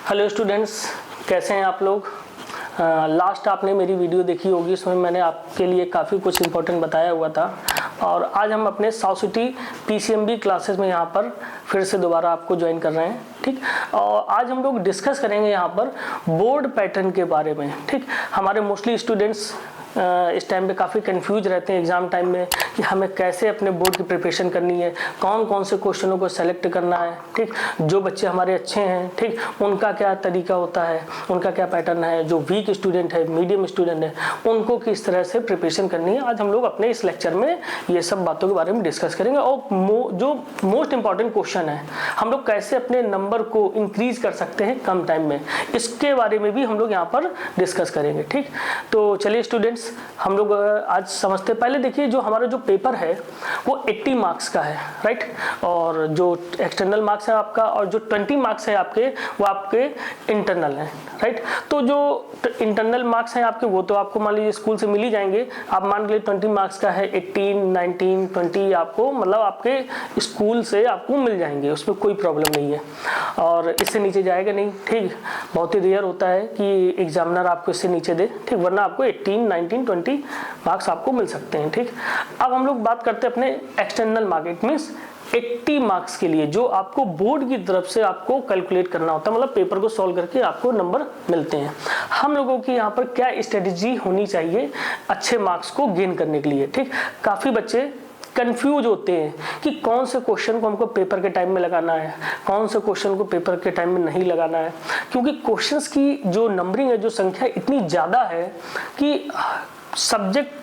Hello students, कैसे हैं आप लोग। लास्ट आपने मेरी वीडियो देखी होगी, उसमें मैंने आपके लिए काफ़ी कुछ इम्पोर्टेंट बताया हुआ था। और आज हम अपने साउथ सिटी पीसीएमबी क्लासेस में यहाँ पर फिर से दोबारा आपको ज्वाइन कर रहे हैं। ठीक, और आज हम लोग डिस्कस करेंगे यहाँ पर बोर्ड पैटर्न के बारे में। ठीक, हमारे मोस्टली स्टूडेंट्स इस टाइम पे काफ़ी कंफ्यूज रहते हैं एग्ज़ाम टाइम में कि हमें कैसे अपने बोर्ड की प्रिपरेशन करनी है, कौन कौन से क्वेश्चनों को सेलेक्ट करना है। ठीक, जो बच्चे हमारे अच्छे हैं, ठीक, उनका क्या तरीका होता है, उनका क्या पैटर्न है, जो वीक स्टूडेंट है, मीडियम स्टूडेंट है, उनको किस तरह से प्रिपरेशन करनी है। आज हम लोग अपने इस लेक्चर में ये सब बातों के बारे में डिस्कस करेंगे। और जो मोस्ट इंपॉर्टेंट क्वेश्चन है, हम लोग कैसे अपने नंबर को इंक्रीज कर सकते हैं कम टाइम में, इसके बारे में भी हम लोग यहाँ पर डिस्कस करेंगे। ठीक, तो चलिए स्टूडेंट्स, हम लोग आज समझते। पहले देखिए, जो हमारा जो पेपर है वो 80 मार्क्स का है, राइट। और जो एक्सटर्नल मार्क्स है आपका, और जो 20 मार्क्स है आपके, वो आपके इंटरनल हैं, राइट। तो जो इंटरनल मार्क्स हैं आपके, वो तो आपको मान लीजिए स्कूल से मिल ही जाएंगे। आप मान लीजिए 20 मार्क्स का है, 18, 19, 20 आपको मतलब आपके स्कूल से आपको मिल जाएंगे, उसमें कोई प्रॉब्लम नहीं है। और इससे नीचे जाएगा नहीं। ठीक, बहुत ही रेयर होता है कि एग्जामिनर आपको इससे नीचे दे। ठीक, वरना आपको 18, 19, 20 मार्क्स आपको मिल सकते हैं। ठीक, अब हम लोग बात करते हैं अपने एक्सटर्नल मार्केट मीन्स 80 मार्क्स के लिए, जो आपको बोर्ड की तरफ से आपको कैलकुलेट करना होता है, मतलब पेपर को सॉल्व करके आपको नंबर मिलते हैं। हम लोगों की यहाँ पर क्या स्ट्रेटेजी होनी चाहिए अच्छे मार्क्स को गेन करने के लिए। ठीक, काफ़ी बच्चे कंफ्यूज होते हैं कि कौन से क्वेश्चन को हमको पेपर के टाइम में लगाना है, कौन से क्वेश्चन को पेपर के टाइम में नहीं लगाना है, क्योंकि क्वेश्चंस की जो नंबरिंग है, जो संख्या इतनी ज़्यादा है कि सब्जेक्ट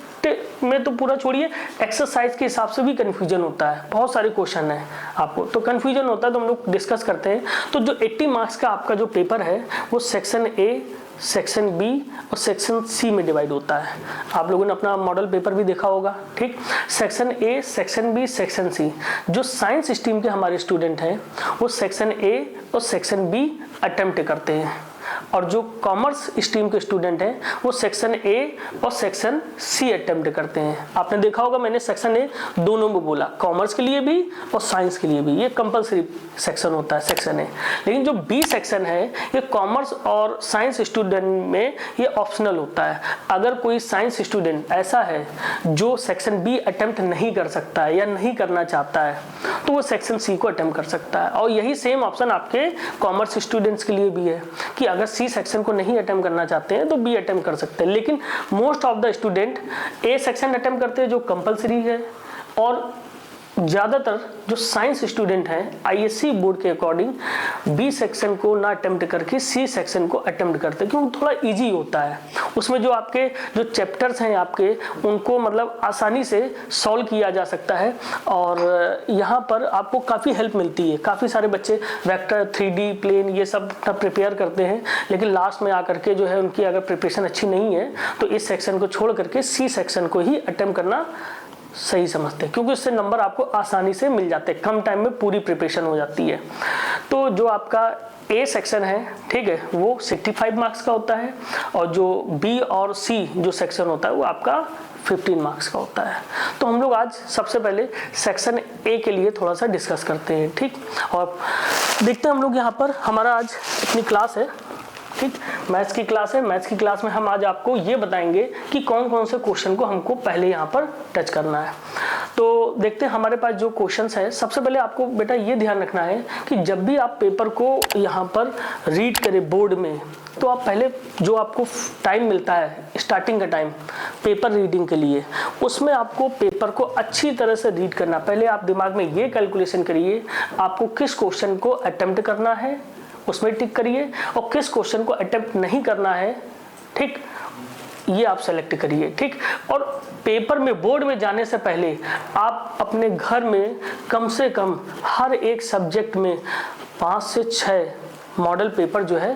में तो पूरा छोड़िए, एक्सरसाइज के हिसाब से भी कंफ्यूजन होता है। बहुत सारे क्वेश्चन हैं आपको, तो कंफ्यूजन होता है। तो हम लोग डिस्कस करते हैं। तो जो 80 मार्क्स का आपका जो पेपर है, वो सेक्शन ए, सेक्शन बी और सेक्शन सी में डिवाइड होता है। आप लोगों ने अपना मॉडल पेपर भी देखा होगा। ठीक, section A, section B, section C. जो साइंस स्ट्रीम के हमारे स्टूडेंट हैं, वो सेक्शन ए और सेक्शन बी अटेम्प्ट करते हैं, और जो कॉमर्स स्ट्रीम के स्टूडेंट हैं, वो सेक्शन ए और सेक्शन सी अटेम्प्ट करते हैं। आपने देखा होगा, मैंने सेक्शन ए दोनों में बोला, कॉमर्स के लिए भी और साइंस के लिए भी। ये कंपलसरी सेक्शन होता है सेक्शन ए। लेकिन जो बी सेक्शन है, ये कॉमर्स और साइंस स्टूडेंट में ये ऑप्शनल होता है। अगर कोई साइंस स्टूडेंट ऐसा है जो सेक्शन बी अटेम्प्ट नहीं कर सकता है या नहीं करना चाहता है, तो वो सेक्शन सी को अटेम्प्ट कर सकता है। और यही सेम ऑप्शन आपके कॉमर्स स्टूडेंट्स के लिए भी है कि अगर सी सेक्शन को नहीं अटेम्प्ट करना चाहते हैं तो बी अटेम्प्ट कर सकते हैं। लेकिन most of the student A section attempt करते हैं, जो कंपलसरी है। और ज़्यादातर जो साइंस स्टूडेंट हैं आईएससी बोर्ड के अकॉर्डिंग बी सेक्शन को ना अटेम्प्ट करके सी सेक्शन को अटेम्प्ट करते हैं, क्योंकि थोड़ा इजी होता है। उसमें जो आपके जो चैप्टर्स हैं आपके, उनको मतलब आसानी से सॉल्व किया जा सकता है। और यहाँ पर आपको काफ़ी हेल्प मिलती है। काफ़ी सारे बच्चे वेक्टर, 3D, प्लेन, ये सब प्रिपेयर करते हैं, लेकिन लास्ट में आकर के जो है उनकी अगर प्रिपरेशन अच्छी नहीं है, तो इस सेक्शन को छोड़ करके सी सेक्शन को ही अटेम्प्ट करना सही समझते हैं, क्योंकि इससे नंबर आपको आसानी से मिल जाते हैं, कम टाइम में पूरी प्रिपरेशन हो जाती है। तो जो आपका ए सेक्शन है, ठीक है, वो 65 मार्क्स का होता है, और जो बी और सी जो सेक्शन होता है, वो आपका 15 मार्क्स का होता है। तो हम लोग आज सबसे पहले सेक्शन ए के लिए थोड़ा सा डिस्कस करते हैं। ठीक, और देखते हैं हम लोग यहाँ पर, हमारा आज अपनी क्लास है, ठीक, मैथ्स की क्लास है। मैथ्स की क्लास में हम आज आपको ये बताएंगे कि कौन कौन से क्वेश्चन को हमको पहले यहाँ पर टच करना है। तो देखते हैं हमारे पास जो क्वेश्चंस है। सबसे पहले आपको बेटा ये ध्यान रखना है कि जब भी आप पेपर को यहाँ पर रीड करें बोर्ड में, तो आप पहले जो आपको टाइम मिलता है, स्टार्टिंग का टाइम पेपर रीडिंग के लिए, उसमें आपको पेपर को अच्छी तरह से रीड करना। पहले आप दिमाग में ये कैलकुलेशन करिए आपको किस क्वेश्चन को अटेम्प्ट करना है, उसमें टिक करिए, और किस क्वेश्चन को अटेम्प्ट नहीं करना है, ठीक, ये आप सेलेक्ट करिए। ठीक, और पेपर में बोर्ड में जाने से पहले आप अपने घर में कम से कम हर एक सब्जेक्ट में 5 से 6 मॉडल पेपर जो है,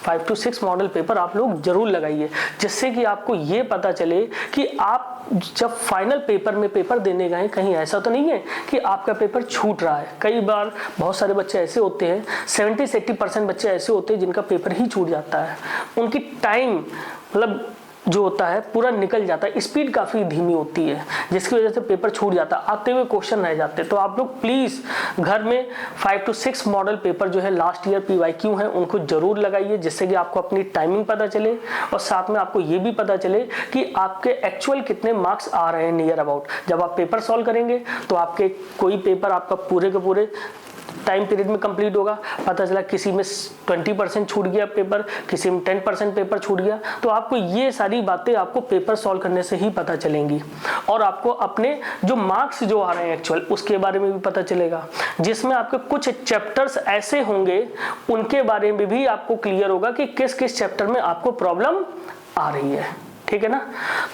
5 to 6 मॉडल पेपर आप लोग जरूर लगाइए, जिससे कि आपको ये पता चले कि आप जब फाइनल पेपर में पेपर देने गए, कहीं ऐसा तो नहीं है कि आपका पेपर छूट रहा है। कई बार बहुत सारे बच्चे ऐसे होते हैं, 70 से 80% बच्चे ऐसे होते हैं जिनका पेपर ही छूट जाता है। उनकी टाइम मतलब जो होता है पूरा निकल जाता है, स्पीड काफ़ी धीमी होती है, जिसकी वजह से पेपर छूट जाता है, आते हुए क्वेश्चन रह जाते हैं। तो आप लोग प्लीज़ घर में 5 to 6 मॉडल पेपर जो है लास्ट ईयर PYQ हैं उनको जरूर लगाइए, जिससे कि आपको अपनी टाइमिंग पता चले और साथ में आपको ये भी पता चले कि आपके एक्चुअल कितने मार्क्स आ रहे हैं नियर अबाउट। जब आप पेपर सॉल्व करेंगे तो आपके कोई पेपर आपका पूरे के पूरे टाइम पीरियड में कंप्लीट होगा, पता चला किसी में 20% छूट गया पेपर, किसी में 10% पेपर छूट गया, तो आपको ये सारी बातें आपको पेपर सॉल्व करने से ही पता चलेंगी और आपको अपने जो मार्क्स जो आ रहे हैं एक्चुअल उसके बारे में भी पता चलेगा, जिसमें आपके कुछ चैप्टर्स ऐसे होंगे उनके बारे में भी आपको क्लियर होगा कि किस किस चैप्टर में आपको प्रॉब्लम आ रही है। ठीक है ना।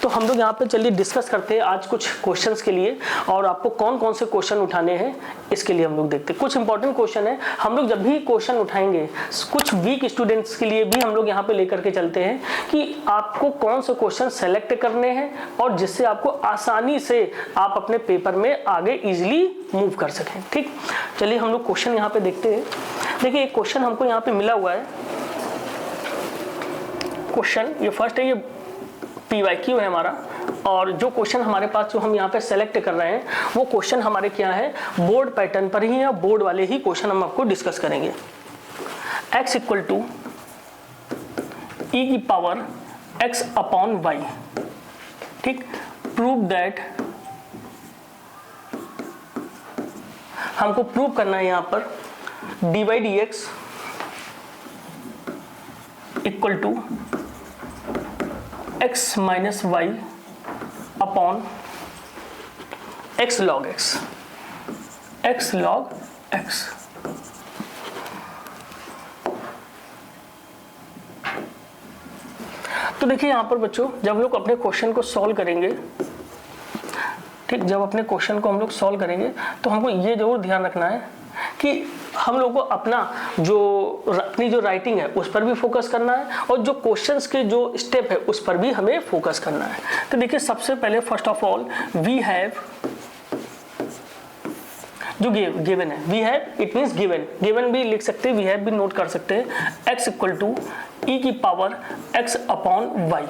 तो हम लोग यहाँ पे चलिए डिस्कस करते हैं आज कुछ क्वेश्चंस के लिए, और आपको कौन कौन से क्वेश्चन उठाने हैं इसके लिए हम लोग देखते हैं। कुछ इंपॉर्टेंट क्वेश्चन है, हम लोग जब भी क्वेश्चन उठाएंगे कुछ वीक स्टूडेंट्स के लिए भी हम लोग यहाँ पे लेकर के चलते हैं कि आपको कौन से क्वेश्चन सेलेक्ट करने हैं और जिससे आपको आसानी से आप अपने पेपर में आगे इजिली मूव कर सकें। ठीक, चलिए हम लोग क्वेश्चन यहाँ पे देखते हैं। देखिए एक क्वेश्चन हमको यहाँ पे मिला हुआ है, क्वेश्चन ये फर्स्ट है, ये PYQ है हमारा, और जो क्वेश्चन हमारे पास जो हम यहाँ पे सेलेक्ट कर रहे हैं वो क्वेश्चन हमारे क्या है, बोर्ड पैटर्न पर ही है, बोर्ड वाले ही क्वेश्चन हम आपको डिस्कस करेंगे। x इक्वल टू e की पावर x अपॉन y, ठीक, प्रूव दैट, हमको प्रूव करना है यहाँ पर dy dx equal to x minus y upon x log x, x log x। तो देखिए यहाँ पर बच्चों जब लोग अपने क्वेश्चन को सॉल्व करेंगे, ठीक, जब अपने क्वेश्चन को हम लोग सॉल्व करेंगे तो हमको ये जरूर ध्यान रखना है कि हम लोगों को अपनी जो राइटिंग है उस पर भी फोकस करना है और जो क्वेश्चंस के जो स्टेप है उस पर भी हमें फोकस करना है। तो देखिए सबसे पहले first of all we have, जो गिवन है, we have it means given भी लिख सकते हैं, वी हैव भी नोट कर सकते हैं, x इक्वल टू e की power x upon y,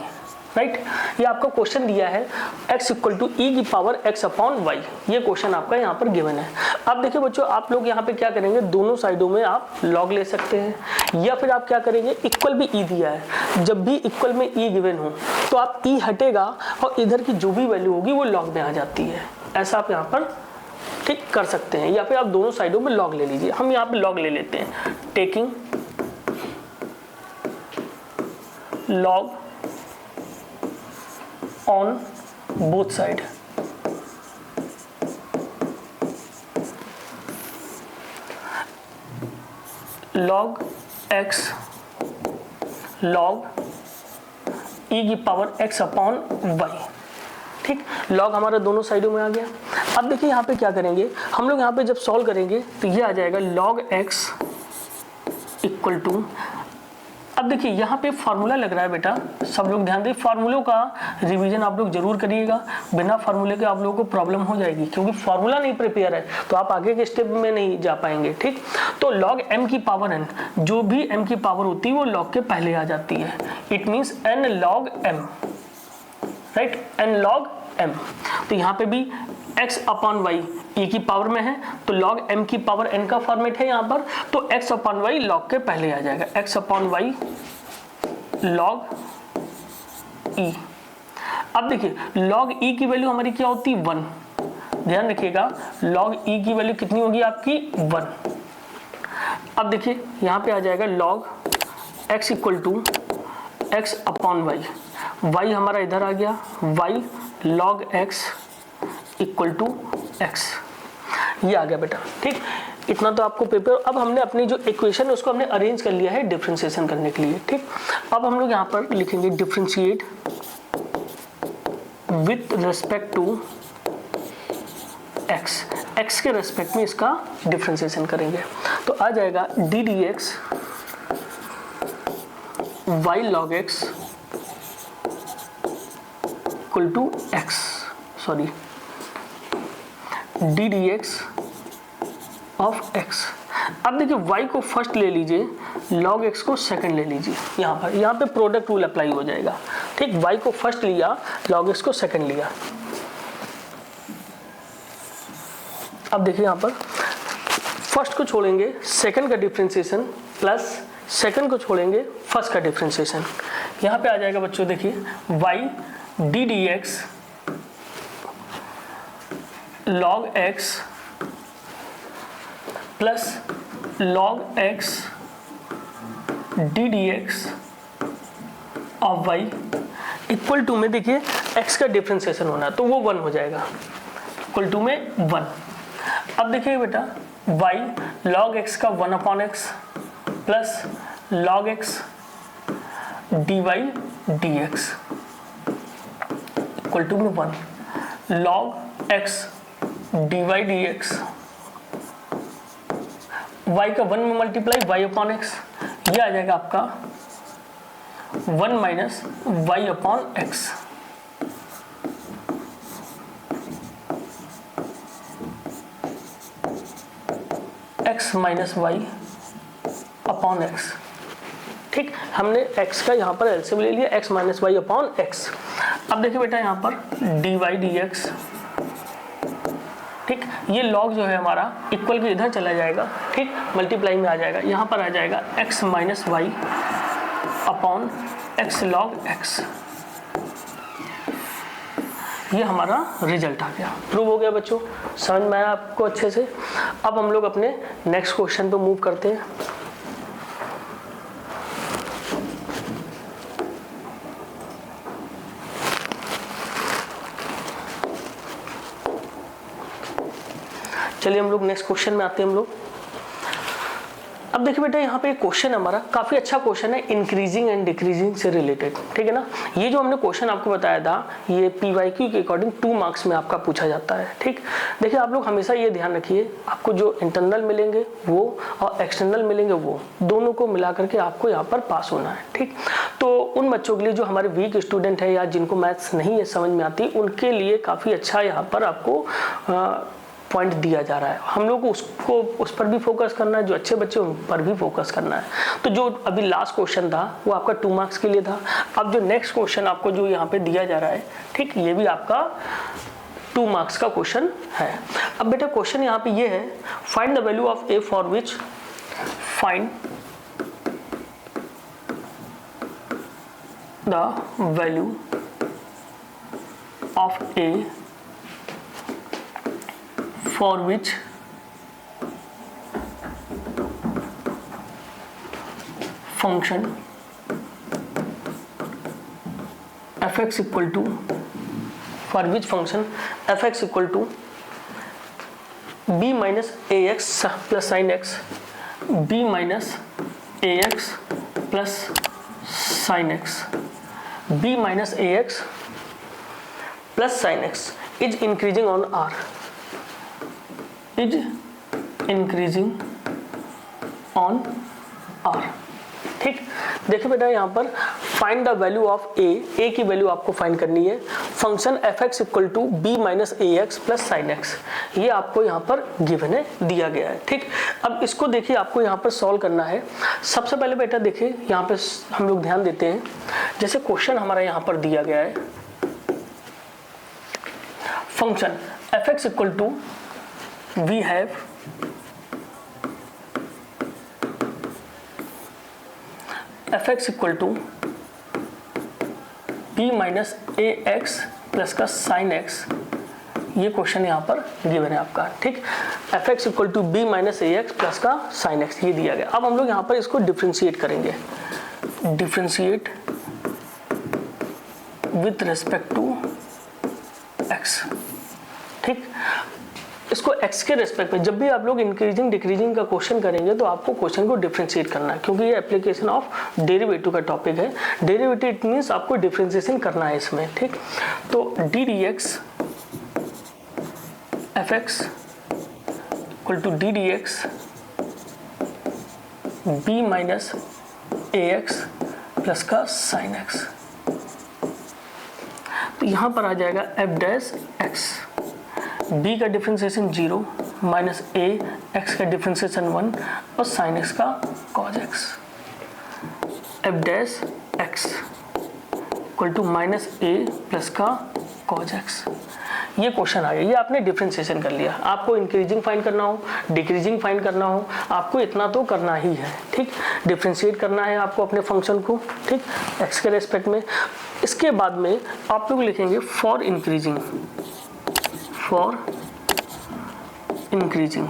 right. ये आपको क्वेश्चन दिया है x इक्वल टू e की पावर x अपॉन y, ये क्वेश्चन आपका यहाँ पर गिवन है। अब देखिए बच्चों आप लोग यहाँ पे क्या करेंगे, दोनों साइडों में आप लॉग ले सकते हैं या फिर आप क्या करेंगे, इक्वल भी e दिया है, जब भी इक्वल में e गिवन हो तो आप e हटेगा और इधर की जो भी वैल्यू होगी वो लॉग में आ जाती है, ऐसा आप यहाँ पर ठीक कर सकते हैं, या फिर आप दोनों साइडों में लॉग ले लीजिए। हम यहाँ पे लॉग ले लेते हैं, taking log on both side, log x log e की पावर x अपॉन y, ठीक, लॉग हमारा दोनों साइडों में आ गया। अब देखिए यहाँ पे क्या करेंगे हम लोग, यहाँ पे जब सॉल्व करेंगे तो ये आ जाएगा log x इक्वल टू, अब देखिए यहाँ पे फार्मूला लग रहा है बेटा, सब लोग ध्यान दें, फार्मूलों का रिवीजन आप लोग जरूर करिएगा, बिना फार्मूले के आप लोगों को प्रॉब्लम हो जाएगी, क्योंकि फार्मूला नहीं प्रिपेयर है तो आप आगे के स्टेप में नहीं जा पाएंगे। ठीक, तो log m की पावर n, जो भी m की पावर होती है वो log के पहले आ जाती है, it means n log m, right, n log m। तो यहाँ पे भी x अपॉन y e की पावर में है तो log m की पावर n का फॉर्मेट है यहाँ पर, तो x अपॉन y log के पहले आ जाएगा, x upon y log e। अब देखिए log e की वैल्यू हमारी क्या होती है 1, ध्यान रखिएगा log e की वैल्यू कितनी होगी आपकी 1। अब देखिए यहाँ पे आ जाएगा log x equal to x upon y, y हमारा इधर आ गया, y log x equal to x, ये आ गया बेटा। ठीक, इतना तो आपको पेपर, अब हमने अपनी जो इक्वेशन है उसको हमने अरेंज कर लिया है डिफरेंशिएशन करने के लिए। ठीक, अब हम लोग यहाँ पर लिखेंगे differentiate with respect to x, x के रेस्पेक्ट में इसका डिफरेंशिएशन करेंगे तो आ जाएगा d dx y log x equal to x, sorry d dx of x। अब देखिए y को फर्स्ट ले लीजिए, log x को सेकंड ले लीजिए। यहाँ पे प्रोडक्ट रूल अप्लाई हो जाएगा, ठीक। y को फर्स्ट लिया, log x को सेकंड लिया। अब देखिए यहाँ पर फर्स्ट को छोड़ेंगे सेकंड का डिफरेंशिएशन प्लस सेकंड को छोड़ेंगे फर्स्ट का डिफरेंशिएशन। यहाँ पे आ जाएगा बच्चों, देखिए y d dx log x plus log x d dx of y equal to में देखिए x का डिफरेंशिएशन होना है तो वो 1 हो जाएगा, इक्वल टू में 1। अब देखिए बेटा y log x का 1/x plus log x dy dx equal to में 1, log x dy dx y का 1 में मल्टीप्लाई y/x, ये आ जाएगा आपका 1 minus y/x। x minus y/x, ठीक। हमने x का यहाँ पर एलसीएम ले लिया, x माइनस y/x। अब देखिए बेटा यहाँ पर dy dx, ठीक। ये लॉग जो है हमारा इक्वल के इधर चला जाएगा, ठीक, मल्टीप्लाई में आ जाएगा। यहाँ पर आ जाएगा x minus y upon x log x। ये हमारा रिजल्ट आ गया, प्रूव हो गया बच्चों। समझ में आया आपको अच्छे से। अब हम लोग अपने नेक्स्ट क्वेश्चन पे मूव करते हैं। चलिए हम लोग नेक्स्ट क्वेश्चन में आते हैं हम लोग। अब देखिए बेटा यहाँ पे एक क्वेश्चन हमारा काफी अच्छा क्वेश्चन है, इंक्रीजिंग एंड डिक्रीजिंग से रिलेटेड, ठीक है ना। ये जो हमने क्वेश्चन आपको बताया था ये PYQ के अकॉर्डिंग 2 मार्क्स में आपका पूछा जाता है, ठीक। देखिए आप लोग हमेशा ये ध्यान रखिए, आपको जो इंटरनल मिलेंगे वो और एक्सटर्नल मिलेंगे वो दोनों को मिला करके आपको यहाँ पर पास होना है, ठीक। तो उन बच्चों के लिए जो हमारे वीक स्टूडेंट है या जिनको मैथ्स नहीं है समझ में आती, उनके लिए काफ़ी अच्छा यहाँ पर आपको पॉइंट दिया जा रहा है। हम लोग को उस पर भी फोकस करना है, जो अच्छे बच्चे उन पर भी फोकस करना है। तो जो अभी लास्ट क्वेश्चन था वो आपका 2 मार्क्स के लिए था। अब जो नेक्स्ट क्वेश्चन आपको जो यहाँ पे दिया जा रहा है, ठीक, ये भी आपका 2 मार्क्स का क्वेश्चन है। अब बेटा क्वेश्चन यहाँ पे ये है, find the value of a for which find the value of a for which function fx equal to for which function fx equal to b minus ax plus sin x, b minus ax plus sin x, b minus ax plus sin x is increasing on r, is increasing on r, ठीक। देखिए बेटा यहाँ पर find the value of a की value आपको find करनी है। Function fx equal to b minus ax plus sine x, ये आपको यहाँ पर गिवन है, दिया गया है, ठीक। अब इसको देखिए आपको यहाँ पर सॉल्व करना है। सबसे पहले बेटा देखिए यहाँ पे हम लोग ध्यान देते हैं, जैसे क्वेश्चन हमारा यहाँ पर दिया गया है, function fx equal to we have fx equal to b minus ax plus का sin x, ये क्वेश्चन यहाँ पर गिवन है आपका, ठीक। fx equal to b minus ax plus का sin x, ये दिया गया। अब हम लोग यहाँ पर इसको डिफ्रेंशिएट करेंगे, differentiate with respect to x, ठीक। इसको x के रेस्पेक्ट में जब भी आप लोग इंक्रीजिंग डिक्रीजिंग का क्वेश्चन करेंगे तो आपको क्वेश्चन को डिफरेंशिएट करना है, क्योंकि ये एप्लीकेशन ऑफ डेरिवेटिव का टॉपिक है। डेरिवेटिव इट मींस आपको डिफरेंशिएशन करना है इसमें, ठीक। तो d d x f x equal to d d x b minus a x plus का साइन एक्स, तो यहाँ पर आ जाएगा एफ डैश एक्स, b का डिफरेंशिएशन 0 माइनस ए एक्स का डिफ्रेंसिएशन 1 और साइन एक्स का cos x. F dash x equal to minus a plus का कॉज एक्स। ये क्वेश्चन आ गया। ये आपने डिफरेंशिएशन कर लिया। आपको इंक्रीजिंग फाइंड करना हो, डिक्रीजिंग फाइंड करना हो, आपको इतना तो करना ही है, ठीक। डिफरेंशिएट करना है आपको अपने फंक्शन को, ठीक, एक्स के रेस्पेक्ट में। इसके बाद में आप लोग लिखेंगे for increasing, for increasing.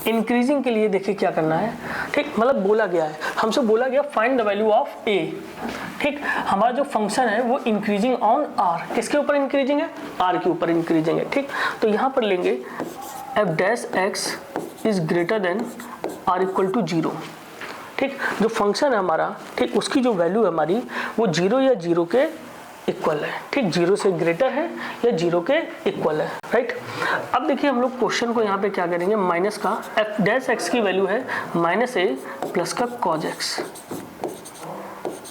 Increasing के लिए देखिए क्या करना है, ठीक, मतलब बोला गया है, हमसे बोला गया फाइंड द वैल्यू ऑफ ए, ठीक। हमारा जो फंक्शन है वो इंक्रीजिंग ऑन आर, किसके ऊपर इंक्रीजिंग है, आर के ऊपर इंक्रीजिंग है, ठीक। तो यहाँ पर लेंगे f dash x is greater than or equal to 0, ठीक। जो फंक्शन है हमारा, ठीक, उसकी जो वैल्यू है हमारी वो 0 या 0 के इक्वल है, ठीक, 0 से ग्रेटर है या 0 के इक्वल है, राइट। अब देखिए हम लोग क्वेश्चन को यहाँ पे क्या करेंगे, माइनस का एफ डैश एक्स की वैल्यू है माइनस ए प्लस का cos x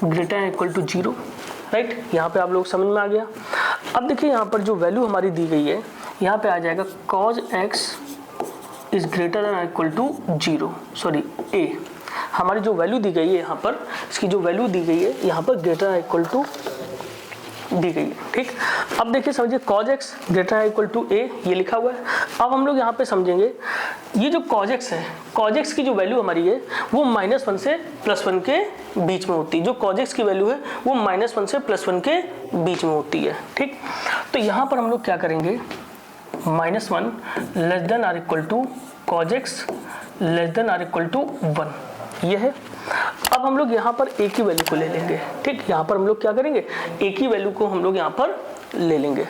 greater equal to 0, right. यहाँ पे आप लोग समझ में आ गया। अब देखिए यहाँ पर जो वैल्यू हमारी दी गई है, यहाँ पे आ जाएगा cause x is greater than equal to 0, sorry a. हमारी जो वैल्यू दी गई है यहाँ पर, इसकी जो वैल्यू दी गई है यहाँ पर ग्रेटर इक्वल टू दी गई है, ठीक। अब देखिए समझिए cos x greater equal to a, ये लिखा हुआ है। अब हम लोग यहाँ पे समझेंगे ये जो cos x है, cos x की जो वैल्यू हमारी है वो -1 से +1 के बीच में होती है। जो cos x की वैल्यू है वो -1 से +1 के बीच में होती है, ठीक। तो यहाँ पर हम लोग क्या करेंगे, -1 less than or equal to cos x less than or equal to 1, ये है। अब हम लोग यहाँ पर a की वैल्यू को ले लेंगे, ठीक। यहाँ पर हम लोग क्या करेंगे, a की वैल्यू को हम लोग यहाँ पर ले लेंगे,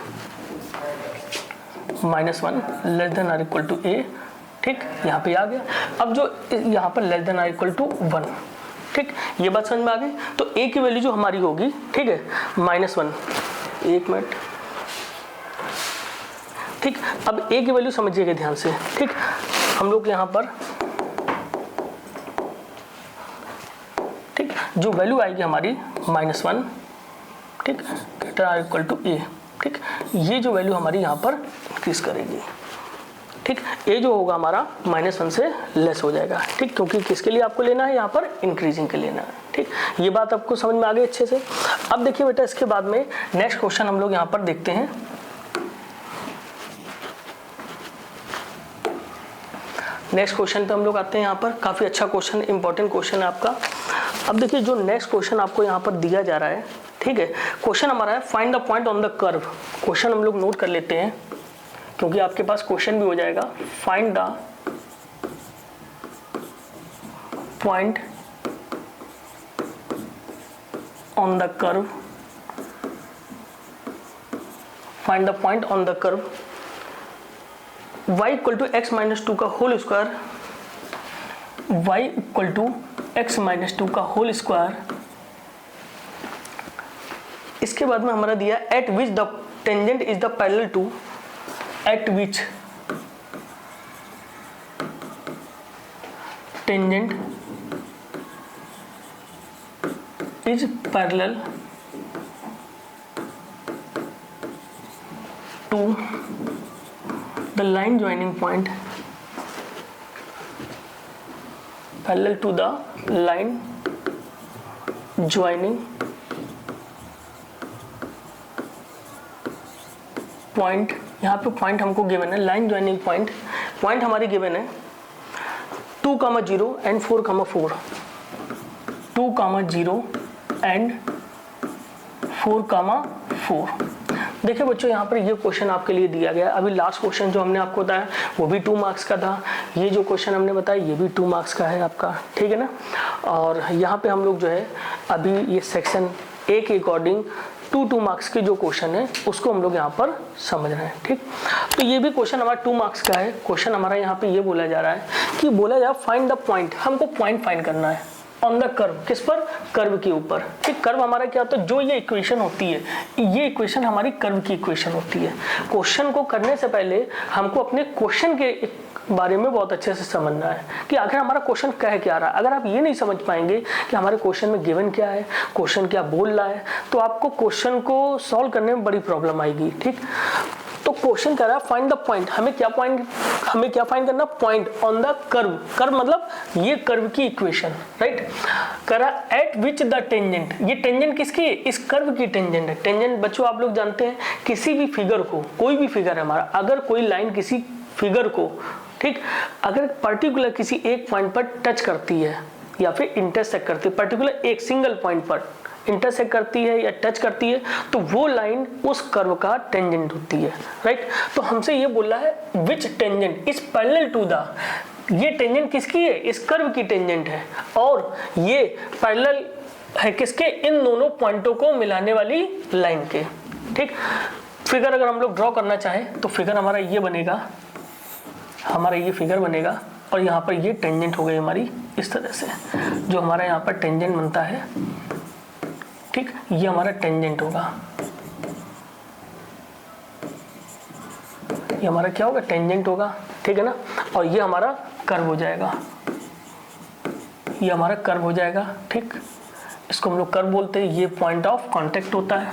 -1 less than or equal to a, ठीक, यहाँ पे आ गया। अब जो यहाँ पर less than or equal to 1, ठीक, ये बात समझ में आ गई। तो a की वैल्यू जो हमारी होगी, ठीक है, -1, एक मिनट, ठीक। अब a की वैल्यू समझिएगा ध्यान से, ठीक। हम लोग यहाँ पर, ठीक, जो वैल्यू आएगी हमारी -1, ठीक, ग्रेटर आर इक्वल टू ए, ठीक, ये जो वैल्यू हमारी यहाँ पर इंक्रीज करेगी, ठीक। ए जो होगा हमारा -1 से लेस हो जाएगा, ठीक, क्योंकि किसके लिए आपको लेना है, यहाँ पर इंक्रीजिंग के लेना है, ठीक। ये बात आपको समझ में आ गई अच्छे से। अब देखिए बेटा, इसके बाद में नेक्स्ट क्वेश्चन हम लोग यहाँ पर देखते हैं। नेक्स्ट क्वेश्चन पे हम लोग आते हैं। यहाँ पर काफ़ी अच्छा क्वेश्चन, इंपॉर्टेंट क्वेश्चन है आपका। अब देखिए जो नेक्स्ट क्वेश्चन आपको यहाँ पर दिया जा रहा है, ठीक है, क्वेश्चन हमारा है find the point on the curve. Question हम लोग नोट कर लेते हैं क्योंकि आपके पास क्वेश्चन भी हो जाएगा। Find the point on the curve, find the point on the curve y equal to x minus 2 का whole square, y equal to x minus 2 का होल स्क्वायर। इसके बाद में हमारा दिया at which the tangent is the parallel to, at which tangent is parallel to the line joining point, parallel to the line joining point। यहाँ पे point हमको given है, लाइन ज्वाइनिंग पॉइंट, पॉइंट हमारी गिवन है 2,0 and 4,4, 2,0 and 4,4। देखिए बच्चों, यहाँ पर ये क्वेश्चन आपके लिए दिया गया है। अभी लास्ट क्वेश्चन जो हमने आपको बताया वो भी 2 मार्क्स का था, ये जो क्वेश्चन हमने बताया ये भी 2 मार्क्स का है आपका, ठीक है ना। और यहाँ पे हम लोग जो है अभी ये सेक्शन ए के अकॉर्डिंग 2 मार्क्स के जो क्वेश्चन है उसको हम लोग यहाँ पर समझ रहे हैं, ठीक। तो ये भी क्वेश्चन हमारा 2 मार्क्स का है। क्वेश्चन हमारा यहाँ पे ये बोला जा रहा है कि बोला जा फाइंड द पॉइंट, हमको पॉइंट फाइंड करना है ऑन द कर्व, किस पर, कर्व के ऊपर, ठीक। कर्व हमारा क्या होता है, जो ये इक्वेशन होती है, ये इक्वेशन हमारी कर्व की इक्वेशन होती है। क्वेश्चन को करने से पहले हमको अपने क्वेश्चन के बारे में बहुत अच्छे से समझना है कि आखिर हमारा क्वेश्चन कह क्या रहा है। अगर आप ये नहीं समझ पाएंगे कि हमारे क्वेश्चन में गिवन क्या है, क्वेश्चन क्या बोल रहा है, तो आपको क्वेश्चन को सॉल्व करने में बड़ी प्रॉब्लम आएगी, ठीक। तो तो क्वेश्चन कह रहा है फाइंड द पॉइंट, हमें क्या फाइंड करना, point on the curve, curve मतलब ये कर्व की इक्वेशन, राइट। कह रहा एट विच द टेंजेंट, ये टेंजेंट किसकी है, इस कर्व की टेंजेंट है। टेंजेंट बच्चों आप लोग जानते हैं, किसी भी फिगर को, कोई भी फिगर है हमारा, अगर कोई लाइन किसी फिगर को, ठीक, अगर पर्टिकुलर किसी एक पॉइंट पर टच करती है या फिर इंटरसेक्ट करती है, पर्टिकुलर एक सिंगल पॉइंट पर इंटरसेक्ट करती है या टच करती है, तो वो लाइन उस कर्व का टेंजेंट होती है, राइट। तो हमसे ये बोला है which tangent is parallel to the, ये टेंजेंट किसकी है, इस कर्व की टेंजेंट है, और ये पैरेलल है किसके, इन दोनों पॉइंटों को मिलाने वाली लाइन के, ठीक। फिगर अगर हम लोग ड्रॉ करना चाहें तो फिगर हमारा ये बनेगा, हमारा ये फिगर बनेगा, और यहाँ पर ये टेंजेंट हो गई हमारी इस तरह से, जो हमारा यहाँ पर टेंजेंट बनता है, ठीक, ये हमारा टेंजेंट होगा, ये हमारा क्या होगा, टेंजेंट होगा, ठीक है ना। और ये हमारा कर्व हो जाएगा, ये हमारा कर्व हो जाएगा, ठीक, इसको हम लोग कर्व बोलते हैं। ये पॉइंट ऑफ कांटेक्ट होता है,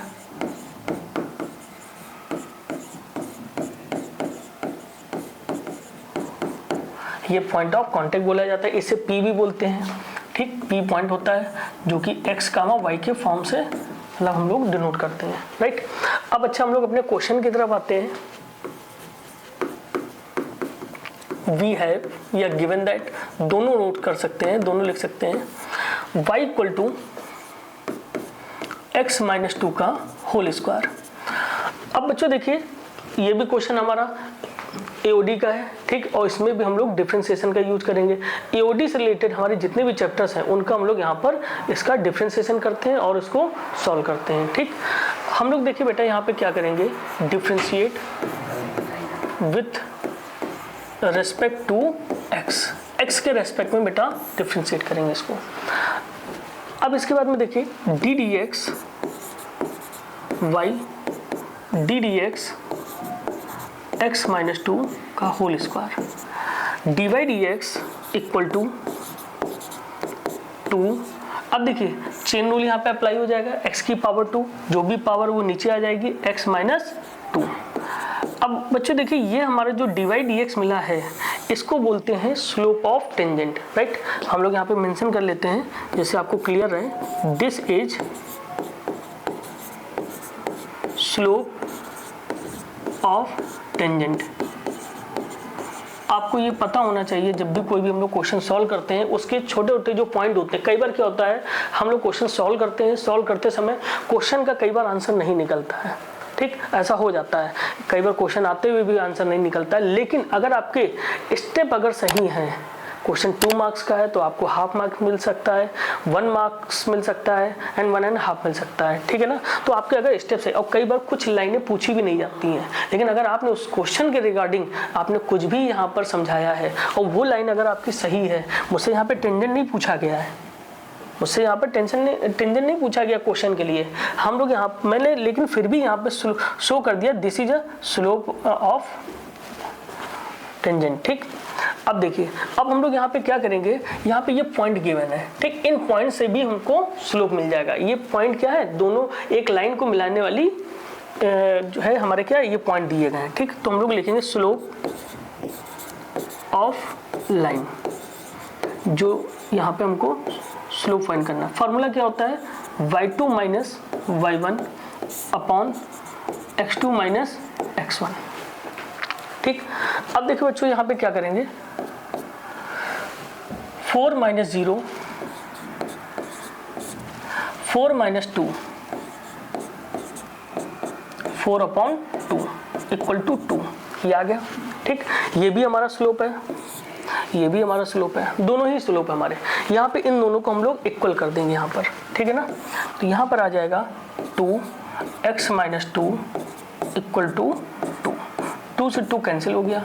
ये पॉइंट ऑफ कांटेक्ट बोला जाता है, इसे पी भी बोलते हैं, ठीक। पी पॉइंट होता है जो कि एक्स कामा वाई के फॉर्म से मतलब हम लोग डिनोट करते हैं, राइट। अब अच्छा हम लोग अपने क्वेश्चन की तरफ आते हैं। वी हैव या गिवन दैट, दोनों नोट कर सकते हैं, दोनों लिख सकते हैं, y equal to x minus 2 का होल स्क्वायर। अब बच्चों देखिए, ये भी क्वेश्चन हमारा एओडी का है, ठीक, और इसमें भी हम लोग डिफरेंशिएशन का यूज करेंगे। एओडी से रिलेटेड हमारे जितने भी चैप्टर्स हैं उनका हम लोग यहाँ पर इसका डिफरेंशिएशन करते हैं और इसको सॉल्व करते हैं, ठीक। हम लोग देखिए बेटा यहाँ पे क्या करेंगे, differentiate with respect to x के रेस्पेक्ट में बेटा डिफरेंशिएट करेंगे इसको। अब इसके बाद में देखिए d d x y d d x x minus 2 का whole square, d y d x equal to 2। अब देखिए चेन रूल यहाँ पे अप्लाई हो जाएगा, x की पावर 2, जो भी पावर वो नीचे आ जाएगी, x माइनस 2। अब बच्चों देखिए ये हमारा जो डी वाई डी एक्स मिला है, इसको बोलते हैं स्लोप ऑफ टेंजेंट, राइट। हम लोग यहाँ पे मेंशन कर लेते हैं, जैसे आपको क्लियर रहे, this is slope of tangent. आपको ये पता होना चाहिए, जब भी कोई भी हम लोग क्वेश्चन सॉल्व करते हैं उसके छोटे छोटे जो पॉइंट होते हैं, कई बार क्या होता है हम लोग क्वेश्चन सॉल्व करते हैं, सॉल्व करते समय क्वेश्चन का कई बार आंसर नहीं निकलता है, ठीक, ऐसा हो जाता है, कई बार क्वेश्चन आते हुए भी आंसर नहीं निकलता है। लेकिन अगर आपके स्टेप अगर सही हैं, क्वेश्चन 2 मार्क्स का है तो आपको हाफ मार्क्स मिल सकता है, 1 मार्क्स मिल सकता है एंड 1.5 मिल सकता है, ठीक है ना। तो आपके अगर स्टेप्स है, और कई बार कुछ लाइनें पूछी भी नहीं जाती हैं, लेकिन अगर आपने उस क्वेश्चन के रिगार्डिंग आपने कुछ भी यहाँ पर समझाया है और वो लाइन अगर आपकी सही है, मुझसे यहाँ पे टेंजेंट नहीं पूछा गया है, मुझसे यहाँ पर टेंजेंट नहीं पूछा गया क्वेश्चन के लिए, हम लोग यहाँ मैंने लेकिन फिर भी यहाँ पे शो कर दिया this is a slope of tangent, ठीक। अब देखिए, अब हम लोग यहाँ पे क्या करेंगे, यहाँ पे ये पॉइंट गिवन है, ठीक, इन पॉइंट से भी हमको स्लोप मिल जाएगा। ये पॉइंट क्या है, दोनों एक लाइन को मिलाने वाली जो है हमारे क्या ये पॉइंट दिए गए हैं, ठीक। तो हम लोग लिखेंगे स्लोप ऑफ लाइन, जो यहाँ पे हमको स्लोप फाइंड करना है। फार्मूला क्या होता है, y2 minus y1 upon x2 minus x1, ठीक। अब देखो बच्चों यहाँ पे क्या करेंगे, 4 minus 0 4 minus 2 4 upon 2 equal to 2, ये आ गया, ठीक। ये भी हमारा स्लोप है, ये भी हमारा स्लोप है, दोनों ही स्लोप है हमारे। यहाँ पे इन दोनों को हम लोग इक्वल कर देंगे यहाँ पर, ठीक है ना। तो यहाँ पर आ जाएगा 2x माइनस 2 इक्वल टू 2, 2 से 2 कैंसिल हो गया,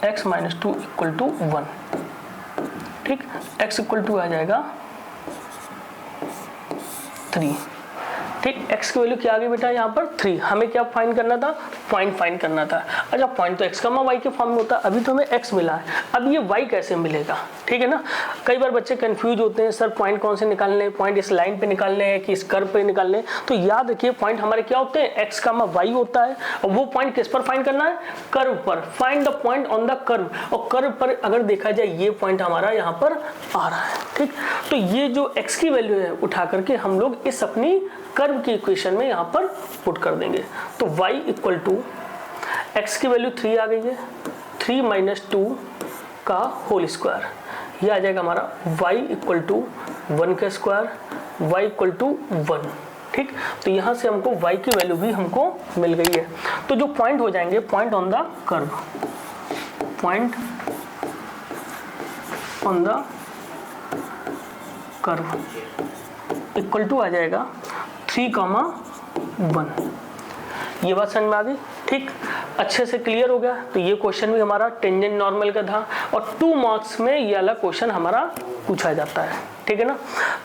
x माइनस 2 इक्वल टू 1, ठीक। x इक्वल टू आ जाएगा 3, ठीक। x की वैल्यू क्या आ गई बेटा यहाँ पर 3, हमें क्या फाइंड करना था, पॉइंट फाइंड करना था। अच्छा, पॉइंट तो x कमा वाई के फॉर्म में होता है, अभी तो हमें x मिला है, अब ये y कैसे मिलेगा, ठीक है ना। कई बार बच्चे कंफ्यूज होते हैं, सर पॉइंट कौन से निकालने हैं, पॉइंट इस लाइन पे निकालने हैं कि इस कर्व पे निकालने हैं। तो याद रखिए पॉइंट हमारे क्या होते हैं, x कमा y होता है, और वो पॉइंट किस पर फाइंड करना है, कर्व पर। Find the point on the curve, और कर्व पर अगर देखा जाए ये पॉइंट हमारा यहाँ पर आ रहा है, ठीक। तो ये जो x की वैल्यू है उठा करके हम लोग इस अपनी कर्व की इक्वेशन में यहाँ पर पुट कर देंगे। तो y इक्वल टू x की वैल्यू 3 आ गई है, 3 माइनस 2 का होल स्क्वायर, ये आ जाएगा हमारा y इक्वल टू 1 का स्क्वायर, y इक्वल टू 1, ठीक। तो यहाँ से हमको y की वैल्यू भी हमको मिल गई है। तो जो पॉइंट हो जाएंगे, point on the curve, point on the curve equal to आ जाएगा 3,1। ये बात समझ में आ गई, ठीक, अच्छे से क्लियर हो गया। तो ये क्वेश्चन भी हमारा टेंजेंट नॉर्मल का था, और 2 मार्क्स में ये वाला क्वेश्चन हमारा पूछा जाता है, ठीक है ना।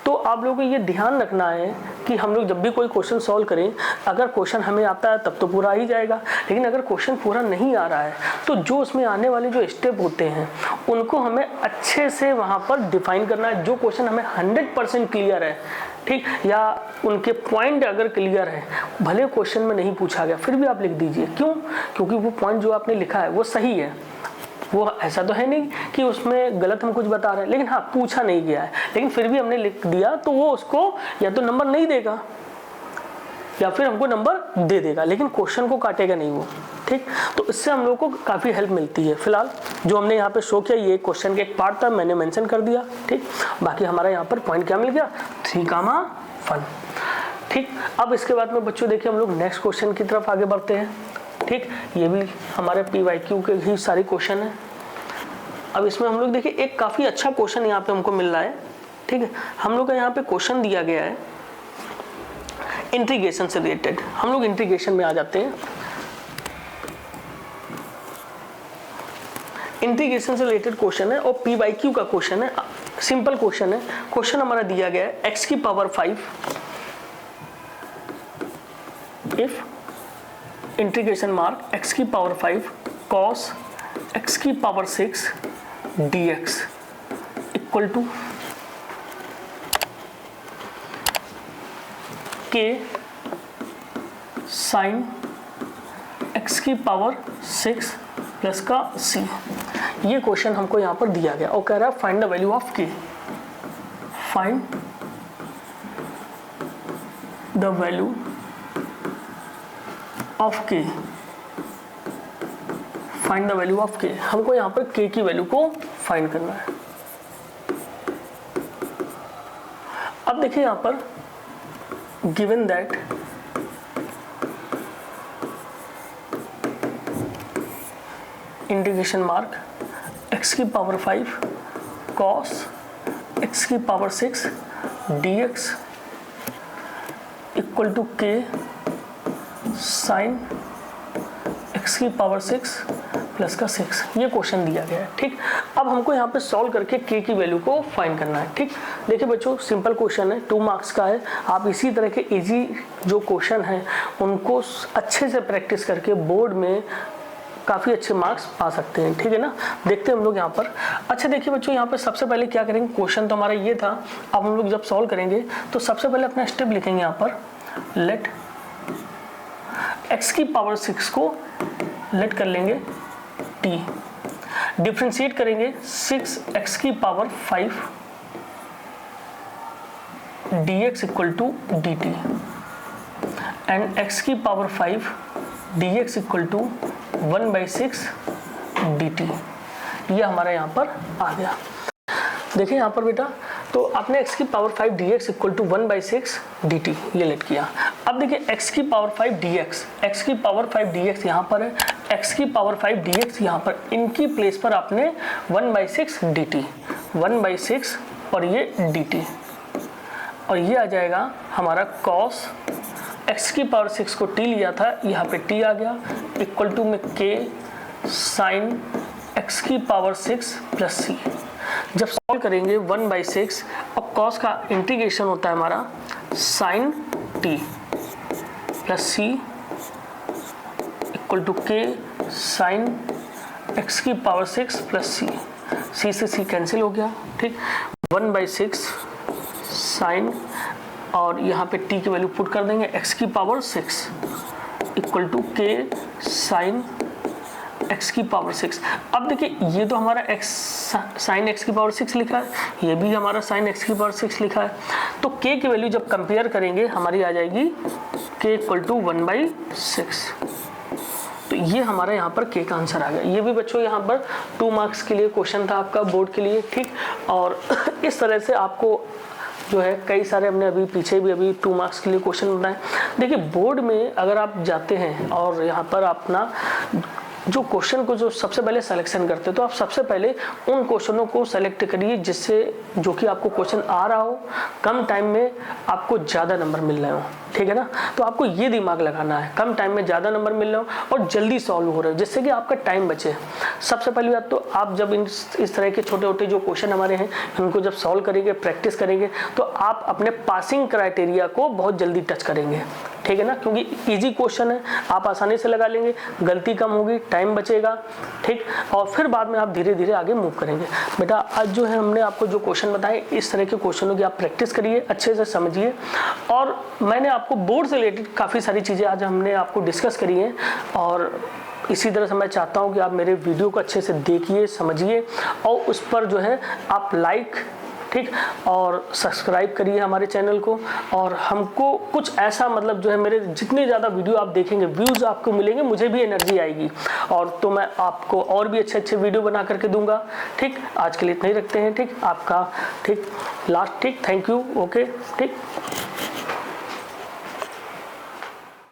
तो आप लोगों को ये ध्यान रखना है कि हम लोग जब भी कोई क्वेश्चन सॉल्व करें, अगर क्वेश्चन हमें आता है तब तो पूरा आ ही जाएगा, लेकिन अगर क्वेश्चन पूरा नहीं आ रहा है तो जो उसमें आने वाले जो स्टेप होते हैं उनको हमें अच्छे से वहाँ पर डिफाइन करना है। जो क्वेश्चन हमें 100% क्लियर है, ठीक, या उनके पॉइंट अगर क्लियर है, भले क्वेश्चन में नहीं पूछा गया फिर भी आप लिख दीजिए। क्यों? क्योंकि वो पॉइंट जो आपने लिखा है वो सही है, वो ऐसा तो है नहीं कि उसमें गलत हम कुछ बता रहे हैं, लेकिन हाँ पूछा नहीं गया है, लेकिन फिर भी हमने लिख दिया तो वो उसको या तो नंबर नहीं देगा या फिर हमको नंबर दे देगा, लेकिन क्वेश्चन को काटेगा नहीं वो, ठीक। तो इससे हम लोग को काफ़ी हेल्प मिलती है। फिलहाल जो हमने यहाँ पे शो किया ये क्वेश्चन के एक पार्ट था, मैंने मेंशन कर दिया, ठीक। बाकी हमारा यहाँ पर पॉइंट क्या मिल गया, 3,1, ठीक। अब इसके बाद में बच्चों देखिए हम लोग नेक्स्ट क्वेश्चन की तरफ आगे बढ़ते हैं, ठीक। ये भी हमारे PYQ के ही सारे क्वेश्चन है। अब इसमें हम लोग देखिए एक काफ़ी अच्छा क्वेश्चन यहाँ पे हमको मिल रहा है, ठीक है। हम लोग का यहाँ पे क्वेश्चन दिया गया है इंटीग्रेशन से रिलेटेड। हम लोग इंटीग्रेशन में आ जाते हैं। इंटीग्रेशन से रिलेटेड क्वेश्चन है और PYQ का क्वेश्चन है, सिंपल क्वेश्चन है। क्वेश्चन हमारा दिया गया है x की power 5 if integration mark x की पावर 5 cos x की power 6 dx equal to k sine x की पावर 6 प्लस का c। ये क्वेश्चन हमको यहाँ पर दिया गया और कह रहा है find the value of k, find the value of k, find the value of k। हमको यहाँ पर k की वैल्यू को फाइंड करना है। अब देखिए यहाँ पर given that integration mark x की पावर 5 cos x की power 6 dx equal to k sine x की पावर 6 प्लस का 6। ये क्वेश्चन दिया गया है, ठीक। अब हमको यहाँ पे सॉल्व करके k की वैल्यू को फाइंड करना है, ठीक। देखिए बच्चों सिंपल क्वेश्चन है, 2 मार्क्स का है। आप इसी तरह के इजी जो क्वेश्चन हैं उनको अच्छे से प्रैक्टिस करके बोर्ड में काफ़ी अच्छे मार्क्स पा सकते हैं, ठीक है ना। देखते हैं हम लोग यहाँ पर। अच्छा देखिए बच्चों यहाँ पे सबसे पहले क्या करेंगे, क्वेश्चन तो हमारा ये था। अब हम लोग जब सॉल्व करेंगे तो सबसे पहले अपना स्टेप लिखेंगे यहाँ पर, लेट x की पावर 6 को लेट कर लेंगे t, डिफ्रेंशिएट करेंगे 6x की power 5 dx equal to dt and x की power 5 dx equal to 1/6 dt। ये हमारा यहाँ पर आ गया। देखिए यहाँ पर बेटा, तो आपने x की power 5 dx equal to 1/6 dt ये लेट किया। अब देखिए x की पावर 5 dx, x की पावर 5 dx यहाँ पर है, x की पावर 5 dx यहाँ पर, इनकी प्लेस पर आपने 1/6 dt, 1/6 और ये dt, और ये आ जाएगा हमारा cos x की पावर 6 को t लिया था, यहाँ पे t आ गया, इक्वल टू में k साइन x की पावर 6 प्लस c। जब सॉल्व करेंगे 1/6 और cos का इंटीग्रेशन होता है हमारा sine t plus c equal to K sine x की पावर 6 प्लस सी, सी से सी कैंसिल हो गया, ठीक। 1/6 साइन, और यहाँ पे t की वैल्यू पुट कर देंगे x की power 6 equal to K sine x की पावर 6। अब देखिए ये तो हमारा x साइन x की पावर 6 लिखा है, ये भी हमारा साइन x की पावर 6 लिखा है, तो k की वैल्यू जब कंपेयर करेंगे हमारी आ जाएगी k इक्वल टू 1/6। तो ये हमारा यहाँ पर k का आंसर आ गया। ये भी बच्चों यहाँ पर 2 मार्क्स के लिए क्वेश्चन था आपका बोर्ड के लिए, ठीक। और इस तरह से आपको जो है कई सारे हमने अभी पीछे भी अभी 2 मार्क्स के लिए क्वेश्चन बनाए। देखिए बोर्ड में अगर आप जाते हैं और यहाँ पर अपना जो क्वेश्चन को जो सबसे पहले सिलेक्शन करते हैं, तो आप सबसे पहले उन क्वेश्चनों को सेलेक्ट करिए जिससे जो कि आपको क्वेश्चन आ रहा हो, कम टाइम में आपको ज़्यादा नंबर मिल रहे हो, ठीक है ना। तो आपको ये दिमाग लगाना है, कम टाइम में ज़्यादा नंबर मिल रहे हो और जल्दी सॉल्व हो रहे हो, जिससे कि आपका टाइम बचे। सबसे पहली बात तो आप जब इस तरह के छोटे छोटे जो क्वेश्चन हमारे हैं उनको जब सॉल्व करेंगे, प्रैक्टिस करेंगे, तो आप अपने पासिंग क्राइटेरिया को बहुत जल्दी टच करेंगे, ठीक है ना, क्योंकि इजी क्वेश्चन है, आप आसानी से लगा लेंगे, गलती कम होगी, टाइम बचेगा, ठीक। और फिर बाद में आप धीरे धीरे आगे मूव करेंगे। बेटा आज जो है हमने आपको जो क्वेश्चन बताए, इस तरह के क्वेश्चनों की आप प्रैक्टिस करिए, अच्छे से समझिए। और मैंने आपको बोर्ड से रिलेटेड काफ़ी सारी चीज़ें आज हमने आपको डिस्कस करी हैं, और इसी तरह से मैं चाहता हूँ कि आप मेरे वीडियो को अच्छे से देखिए, समझिए, और उस पर जो है आप लाइक, ठीक, और सब्सक्राइब करिए हमारे चैनल को। और हमको कुछ ऐसा मतलब जो है मेरे जितने ज़्यादा वीडियो आप देखेंगे, व्यूज़ आपको मिलेंगे, मुझे भी एनर्जी आएगी, और तो मैं आपको और भी अच्छे अच्छे वीडियो बना करके दूंगा, ठीक। आज के लिए इतना ही रखते हैं, ठीक, आपका ठीक लास्ट, ठीक, थैंक यू, ओके, ठीक।